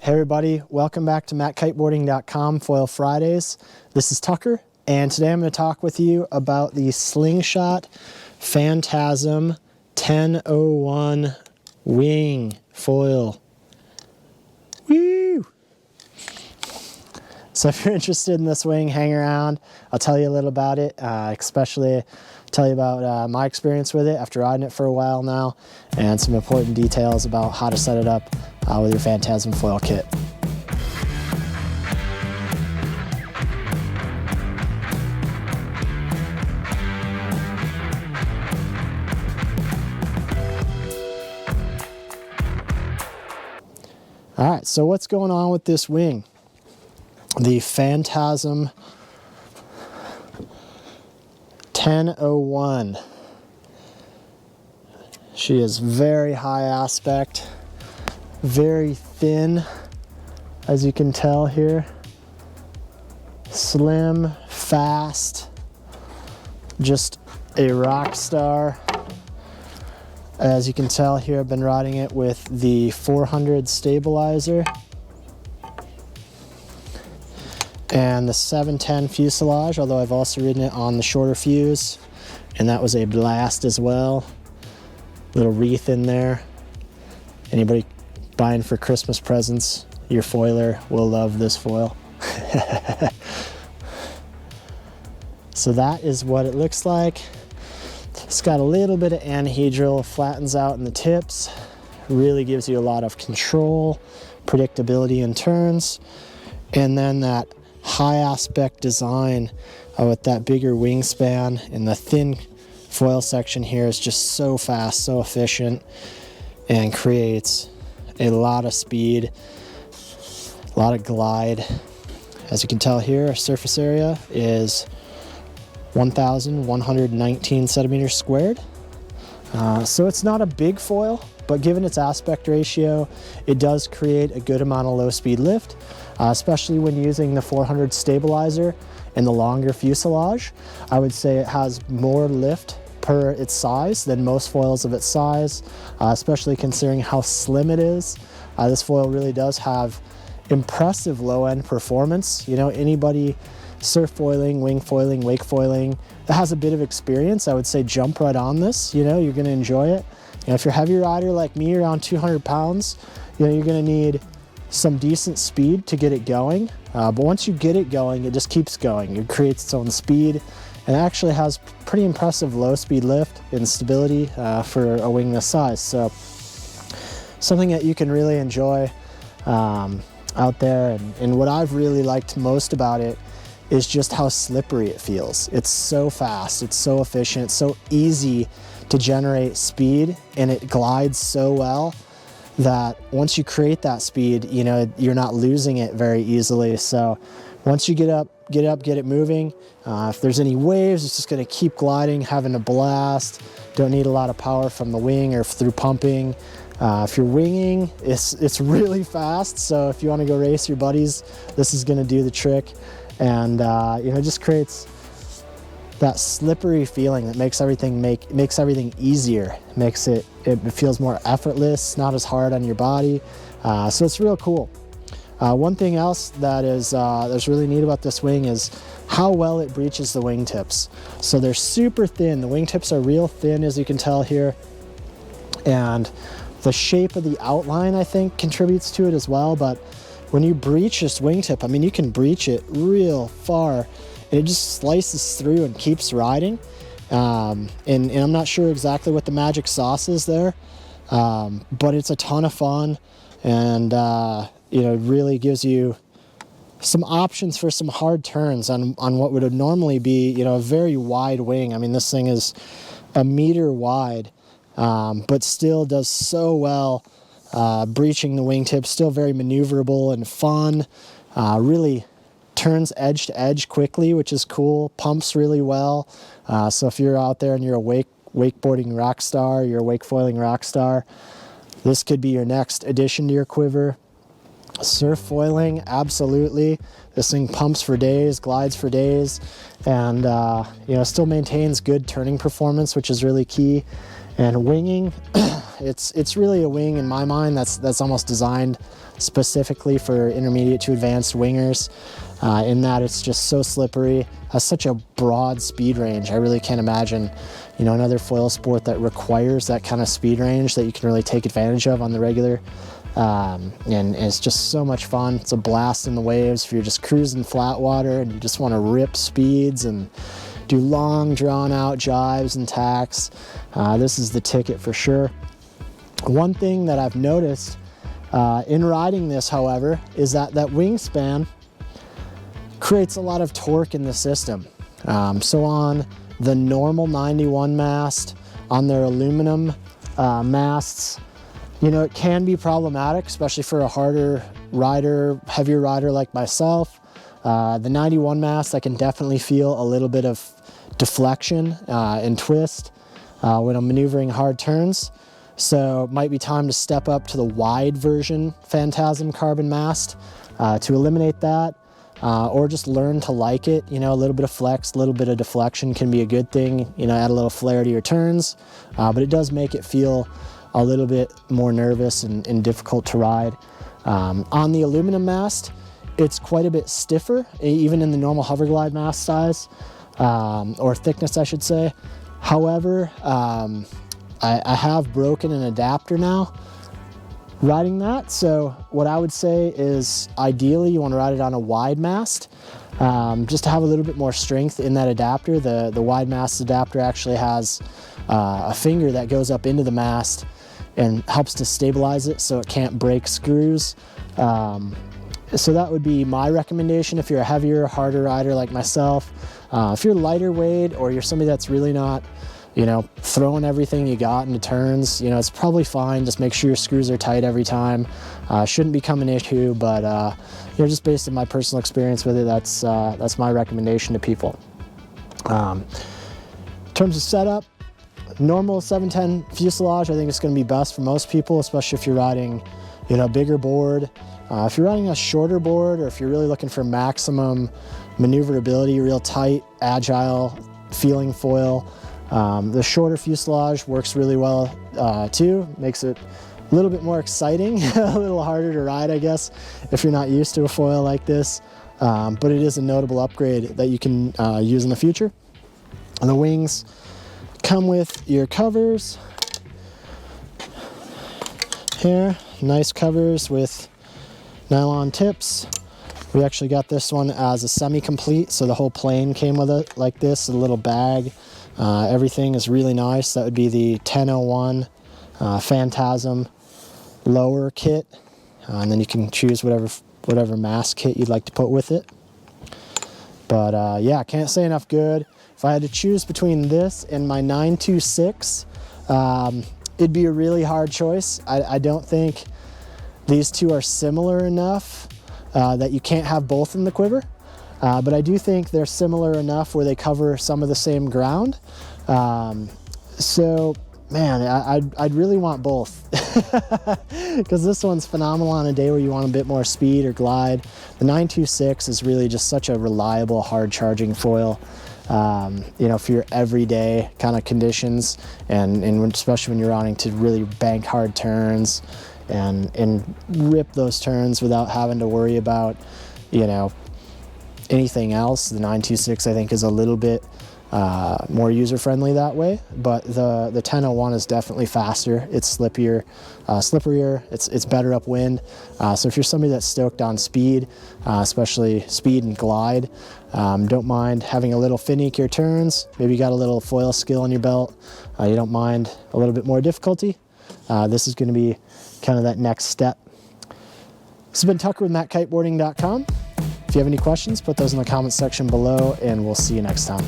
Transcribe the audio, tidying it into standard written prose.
Hey everybody, welcome back to MACkiteboarding.com Foil Fridays. This is Tucker, and today I'm going to talk with you about the Slingshot Phantasm 1001 wing foil. Woo! So if you're interested in this wing, hang around. I'll tell you a little about it, especially tell you about my experience with it after riding it for a while now, and some important details about how to set it up with your Phantasm foil kit. All right, so what's going on with this wing? The Phantasm 1001. She is very high aspect, very thin, as you can tell here. Slim, fast, just a rock star. As you can tell here, I've been riding it with the 400 stabilizer and the 710 fuselage, although I've also ridden it on the shorter fuse, and that was a blast as well. Little wreath in there. Anybody buying for Christmas presents, your foiler will love this foil. So that is what it looks like. It's got a little bit of anhedral, flattens out in the tips, really gives you a lot of control, predictability in turns, and then that high aspect design with that bigger wingspan, and the thin foil section here is just so fast, so efficient, and creates a lot of speed, a lot of glide. As you can tell here, our surface area is 1,119 centimeters squared. So it's not a big foil, but given its aspect ratio, it does create a good amount of low speed lift, especially when using the 400 stabilizer and the longer fuselage. I would say it has more lift per its size than most foils of its size, especially considering how slim it is. This foil really does have impressive low end performance. You know, anybody surf foiling, wing foiling, wake foiling that has a bit of experience, I would say jump right on this. You know, you're going to enjoy it. You know, if you're a heavy rider like me, around 200 pounds, you know, you're going to need some decent speed to get it going. But once you get it going, it just keeps going. It creates its own speed, and it actually has pretty impressive low speed lift and stability for a wing this size. So something that you can really enjoy out there. And what I've really liked most about it is just how slippery it feels. It's so fast, it's so efficient, it's so easy to generate speed, and it glides so well that once you create that speed, you know, you're not losing it very easily. So once you get up, get it moving. If there's any waves, it's just gonna keep gliding, having a blast. Don't need a lot of power from the wing or through pumping. If you're winging, it's really fast. So if you wanna go race your buddies, this is gonna do the trick. And you know, it just creates that slippery feeling that makes everything easier. It feels more effortless, not as hard on your body. So it's real cool. One thing else that is that's really neat about this wing is how well it breaches the wingtips. So they're super thin. The wingtips are real thin, as you can tell here, and the shape of the outline, I think, contributes to it as well. But when you breach this wingtip, I mean, you can breach it real far, and it just slices through and keeps riding. And I'm not sure exactly what the magic sauce is there, but it's a ton of fun, and you know, it really gives you some options for some hard turns on what would normally be, you know, a very wide wing. I mean, this thing is a meter wide, but still does so well breaching the wingtip. Still very maneuverable and fun. Really turns edge to edge quickly, which is cool. Pumps really well. So if you're out there and you're a wakeboarding rock star, you're a wake foiling rock star, this could be your next addition to your quiver. Surf foiling, absolutely. This thing pumps for days, glides for days, and you know, still maintains good turning performance, which is really key. And winging, it's really a wing in my mind that's almost designed specifically for intermediate to advanced wingers, in that it's just so slippery, has such a broad speed range. I really can't imagine, you know, another foil sport that requires that kind of speed range that you can really take advantage of on the regular. And it's just so much fun. It's a blast in the waves if you're just cruising flat water and you just want to rip speeds and do long drawn out jives and tacks. This is the ticket for sure. One thing that I've noticed in riding this, however, is that wingspan creates a lot of torque in the system. So on the normal 91 mast, on their aluminum masts, you know, it can be problematic, especially for a harder rider, heavier rider like myself. The 91 mast, I can definitely feel a little bit of deflection and twist when I'm maneuvering hard turns. So it might be time to step up to the wide version Phantasm carbon mast to eliminate that, or just learn to like it. You know, a little bit of flex, a little bit of deflection can be a good thing. You know, add a little flair to your turns, but it does make it feel a little bit more nervous and difficult to ride. On the aluminum mast, it's quite a bit stiffer, even in the normal hoverglide mast size, or thickness, I should say. However, I have broken an adapter now riding that. So what I would say is ideally you want to ride it on a wide mast, just to have a little bit more strength in that adapter. The wide mast adapter actually has a finger that goes up into the mast and helps to stabilize it so it can't break screws. So that would be my recommendation if you're a heavier, harder rider like myself. If you're lighter weight or you're somebody that's really not, you know, throwing everything you got into turns, you know, it's probably fine. Just make sure your screws are tight every time. Shouldn't become an issue, but you know, just based on my personal experience with it, that's my recommendation to people. In terms of setup, normal 710 fuselage, I think it's going to be best for most people, especially if you're riding, you know, a bigger board. If you're riding a shorter board, or if you're really looking for maximum maneuverability, real tight, agile feeling foil, the shorter fuselage works really well too. Makes it a little bit more exciting, a little harder to ride, I guess, if you're not used to a foil like this. But it is a notable upgrade that you can use in the future. And the wings come with your covers here, nice covers with nylon tips. We actually got this one as a semi-complete, so the whole plane came with it like this, a little bag. Everything is really nice. That would be the 1001 Phantasm lower kit, and then you can choose whatever MACkite you'd like to put with it. But yeah, can't say enough good. If I had to choose between this and my 926, it'd be a really hard choice. I don't think these two are similar enough that you can't have both in the quiver. But I do think they're similar enough where they cover some of the same ground. So, man, I'd really want both. Because this one's phenomenal on a day where you want a bit more speed or glide. The 926 is really just such a reliable, hard charging foil. You know, for your everyday kind of conditions, and especially when you're wanting to really bank hard turns and rip those turns without having to worry about, you know, anything else. The 926 I think is a little bit more user-friendly that way, but the 1001 is definitely faster. It's slipperier, it's better upwind. So if you're somebody that's stoked on speed, especially speed and glide, don't mind having a little finikier turns. Maybe you got a little foil skill in your belt, you don't mind a little bit more difficulty. This is going to be kind of that next step. This has been Tucker with MACkiteboarding.com. If you have any questions, put those in the comments section below, and we'll see you next time.